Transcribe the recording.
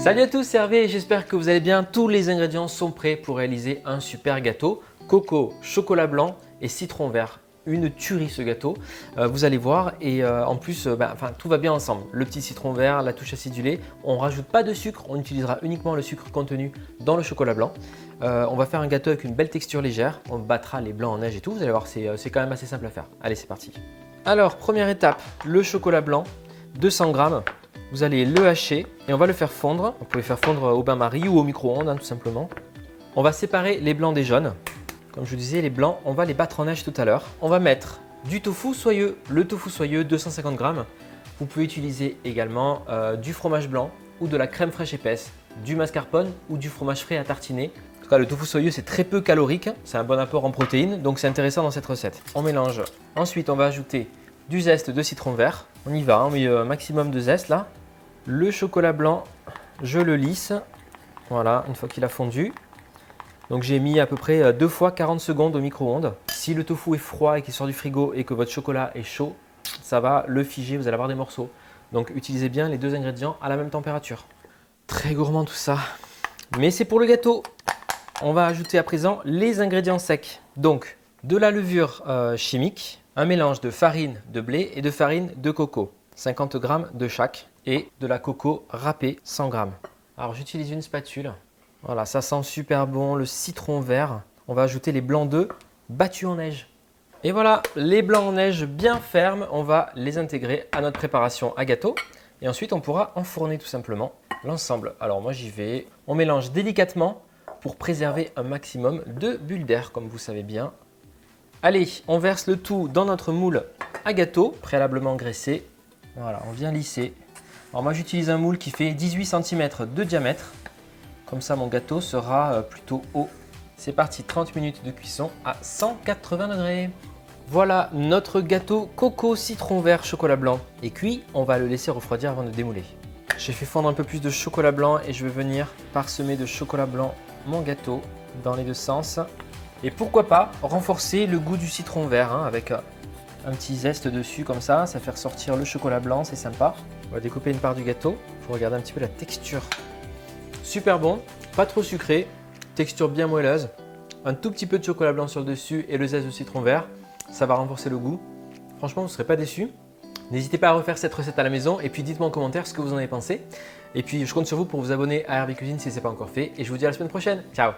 Salut à tous, c'est Hervé et j'espère que vous allez bien. Tous les ingrédients sont prêts pour réaliser un super gâteau. Coco, chocolat blanc et citron vert. Une tuerie ce gâteau, vous allez voir. Et en plus, tout va bien ensemble. Le petit citron vert, la touche acidulée. On ne rajoute pas de sucre, on utilisera uniquement le sucre contenu dans le chocolat blanc. On va faire un gâteau avec une belle texture légère. On battra les blancs en neige et tout. Vous allez voir, c'est quand même assez simple à faire. Allez, c'est parti. Alors, première étape, le chocolat blanc, 200 g. Vous allez le hacher et on va le faire fondre. Vous pouvez faire fondre au bain-marie ou au micro-ondes, tout simplement. On va séparer les blancs des jaunes. Comme je vous disais, les blancs, on va les battre en neige tout à l'heure. On va mettre du tofu soyeux. Le tofu soyeux, 250 g. Vous pouvez utiliser également du fromage blanc ou de la crème fraîche épaisse, du mascarpone ou du fromage frais à tartiner. En tout cas, le tofu soyeux, c'est très peu calorique. C'est un bon apport en protéines, donc c'est intéressant dans cette recette. On mélange. Ensuite, on va ajouter du zeste de citron vert. On y va, on met un maximum de zeste là. Le chocolat blanc, je le lisse. Voilà, une fois qu'il a fondu. Donc j'ai mis à peu près 2 fois 40 secondes au micro-ondes. Si le tofu est froid et qu'il sort du frigo et que votre chocolat est chaud, ça va le figer, vous allez avoir des morceaux. Donc utilisez bien les deux ingrédients à la même température. Très gourmand tout ça. Mais c'est pour le gâteau. On va ajouter à présent les ingrédients secs. Donc de la levure chimique, un mélange de farine de blé et de farine de coco. 50 g de chaque et de la coco râpée 100 g. Alors j'utilise une spatule. Voilà, ça sent super bon, le citron vert. On va ajouter les blancs d'œufs battus en neige. Et voilà, les blancs en neige bien fermes, on va les intégrer à notre préparation à gâteau. Et ensuite, on pourra enfourner tout simplement l'ensemble. Alors moi j'y vais. On mélange délicatement pour préserver un maximum de bulles d'air, comme vous savez bien. Allez, on verse le tout dans notre moule à gâteau, préalablement graissé. Voilà, on vient lisser. Alors moi j'utilise un moule qui fait 18 cm de diamètre. Comme ça mon gâteau sera plutôt haut. C'est parti, 30 minutes de cuisson à 180 degrés. Voilà, notre gâteau coco citron vert chocolat blanc est cuit. On va le laisser refroidir avant de démouler. J'ai fait fondre un peu plus de chocolat blanc et je vais venir parsemer de chocolat blanc mon gâteau dans les deux sens. Et pourquoi pas renforcer le goût du citron vert avec un petit zeste dessus comme ça fait ressortir le chocolat blanc, c'est sympa. On va découper une part du gâteau pour regarder un petit peu la texture. Super bon, pas trop sucré, texture bien moelleuse, un tout petit peu de chocolat blanc sur le dessus et le zeste de citron vert, ça va renforcer le goût. Franchement, vous ne serez pas déçus. N'hésitez pas à refaire cette recette à la maison et puis dites-moi en commentaire ce que vous en avez pensé. Et puis je compte sur vous pour vous abonner à Hervé Cuisine si ce n'est pas encore fait et je vous dis à la semaine prochaine. Ciao!